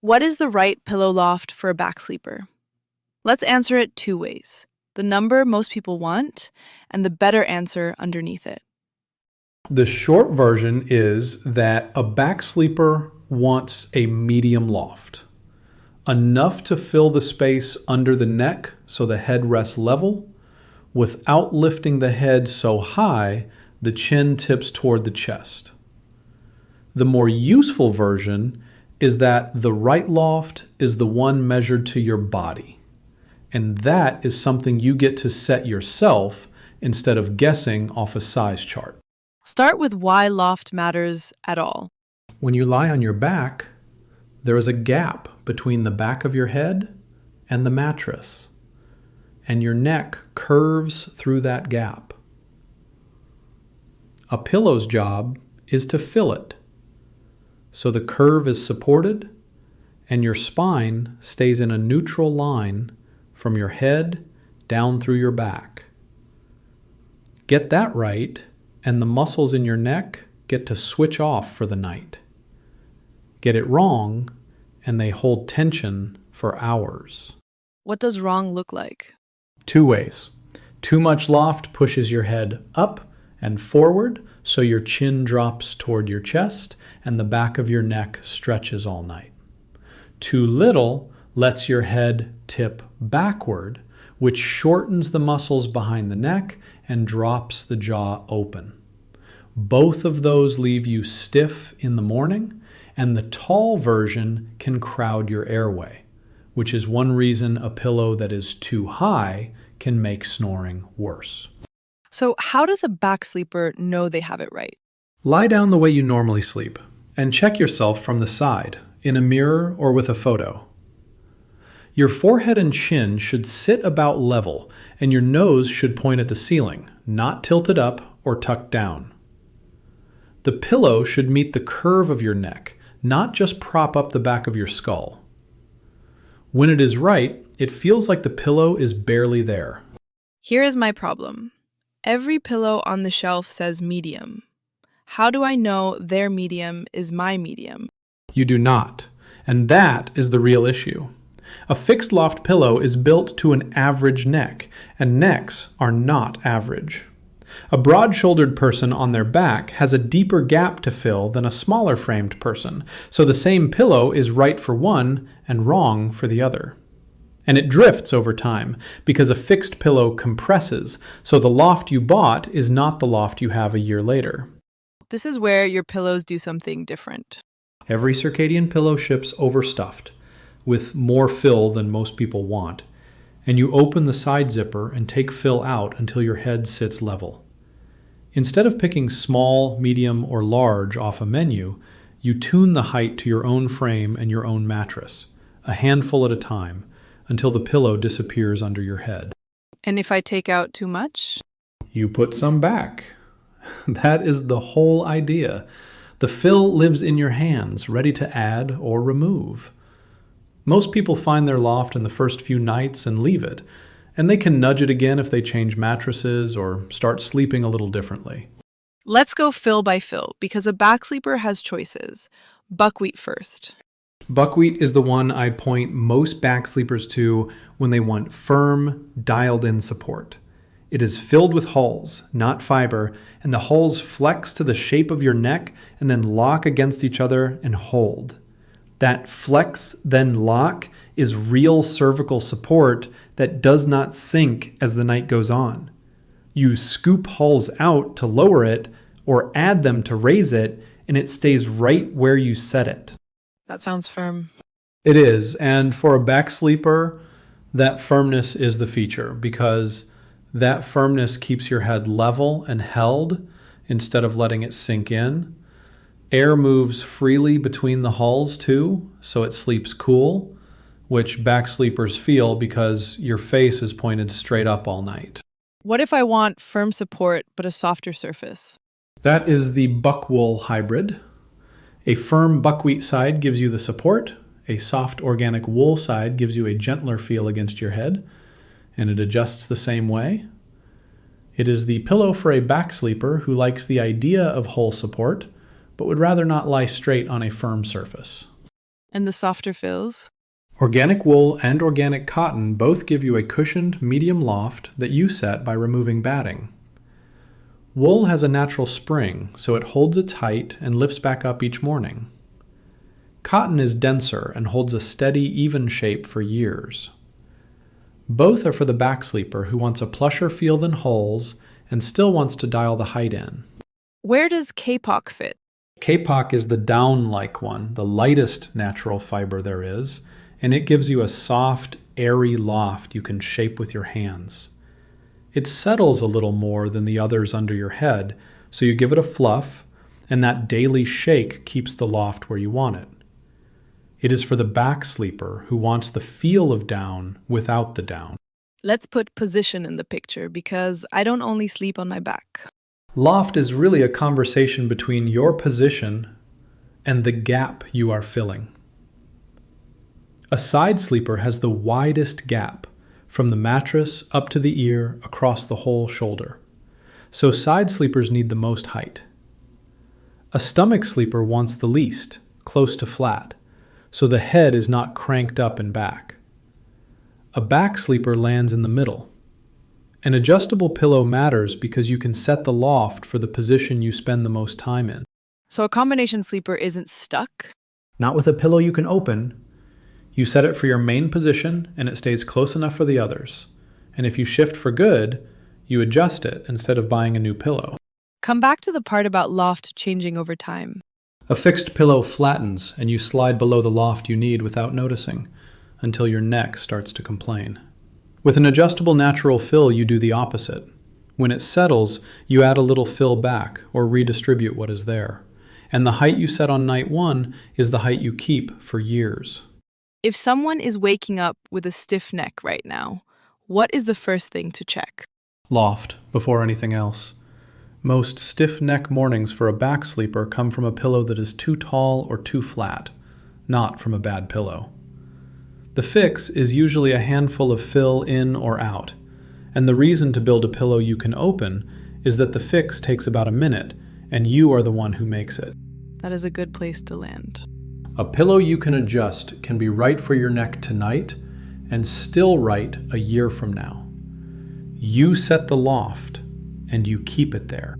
What is the right pillow loft for a back sleeper? Let's answer it two ways: the number most people want and the better answer underneath it. The short version is that a back sleeper wants a medium loft, enough to fill the space under the neck so the head rests level, without lifting the head so high the chin tips toward the chest. The more useful version is that the right loft is the one measured to your body, and that is something you get to set yourself instead of guessing off a size chart. Start with why loft matters at all. When you lie on your back, there is a gap between the back of your head and the mattress, and your neck curves through that gap. A pillow's job is to fill it, so the curve is supported and your spine stays in a neutral line from your head down through your back. Get that right, and the muscles in your neck get to switch off for the night. Get it wrong, and they hold tension for hours. What does wrong look like? Two ways. Too much loft pushes your head up and forward, so your chin drops toward your chest and the back of your neck stretches all night. Too little lets your head tip backward, which shortens the muscles behind the neck and drops the jaw open. Both of those leave you stiff in the morning, and the tall version can crowd your airway, which is one reason a pillow that is too high can make snoring worse. So, how does a back sleeper know they have it right? Lie down the way you normally sleep and check yourself from the side, in a mirror or with a photo. Your forehead and chin should sit about level, and your nose should point at the ceiling, not tilted up or tucked down. The pillow should meet the curve of your neck, not just prop up the back of your skull. When it is right, it feels like the pillow is barely there. Here is my problem. Every pillow on the shelf says medium. How do I know their medium is my medium? You do not, and that is the real issue. A fixed loft pillow is built to an average neck, and necks are not average. A broad-shouldered person on their back has a deeper gap to fill than a smaller framed person, so the same pillow is right for one and wrong for the other. And it drifts over time because a fixed pillow compresses, so the loft you bought is not the loft you have a year later. This is where your pillows do something different. Every Circadian pillow ships overstuffed, with more fill than most people want, and you open the side zipper and take fill out until your head sits level. Instead of picking small, medium, or large off a menu, you tune the height to your own frame and your own mattress, a handful at a time, until the pillow disappears under your head. And if I take out too much? You put some back. That is the whole idea. The fill lives in your hands, ready to add or remove. Most people find their loft in the first few nights and leave it, and they can nudge it again if they change mattresses or start sleeping a little differently. Let's go fill by fill, because a back sleeper has choices. Buckwheat first. Buckwheat is the one I point most back sleepers to when they want firm, dialed-in support. It is filled with hulls, not fiber, and the hulls flex to the shape of your neck and then lock against each other and hold. That flex, then lock, is real cervical support that does not sink as the night goes on. You scoop hulls out to lower it or add them to raise it, and it stays right where you set it. That sounds firm. It is, and for a back sleeper, that firmness is the feature because that firmness keeps your head level and held instead of letting it sink in. Air moves freely between the hulls too, so it sleeps cool, which back sleepers feel because your face is pointed straight up all night. What if I want firm support but a softer surface? That is the buckwool hybrid. A firm buckwheat side gives you the support, a soft organic wool side gives you a gentler feel against your head, and it adjusts the same way. It is the pillow for a back sleeper who likes the idea of hull support, but would rather not lie straight on a firm surface. And the softer fills? Organic wool and organic cotton both give you a cushioned medium loft that you set by removing batting. Wool has a natural spring, so it holds its height and lifts back up each morning. Cotton is denser and holds a steady, even shape for years. Both are for the back sleeper who wants a plusher feel than holes and still wants to dial the height in. Where does Kapok fit? Kapok is the down-like one, the lightest natural fiber there is, and it gives you a soft, airy loft you can shape with your hands. It settles a little more than the others under your head, so you give it a fluff, and that daily shake keeps the loft where you want it. It is for the back sleeper who wants the feel of down without the down. Let's put position in the picture because I don't only sleep on my back. Loft is really a conversation between your position and the gap you are filling. A side sleeper has the widest gap from the mattress up to the ear across the whole shoulder. So side sleepers need the most height. A stomach sleeper wants the least, close to flat, so the head is not cranked up and back. A back sleeper lands in the middle. An adjustable pillow matters because you can set the loft for the position you spend the most time in. So a combination sleeper isn't stuck? Not with a pillow you can open. You set it for your main position and it stays close enough for the others. And if you shift for good, you adjust it instead of buying a new pillow. Come back to the part about loft changing over time. A fixed pillow flattens and you slide below the loft you need without noticing until your neck starts to complain. With an adjustable natural fill, you do the opposite. When it settles, you add a little fill back or redistribute what is there. And the height you set on night one is the height you keep for years. If someone is waking up with a stiff neck right now, what is the first thing to check? Loft, before anything else. Most stiff neck mornings for a back sleeper come from a pillow that is too tall or too flat, not from a bad pillow. The fix is usually a handful of fill in or out, and the reason to build a pillow you can open is that the fix takes about a minute, and you are the one who makes it. That is a good place to land. A pillow you can adjust can be right for your neck tonight and still right a year from now. You set the loft, and you keep it there.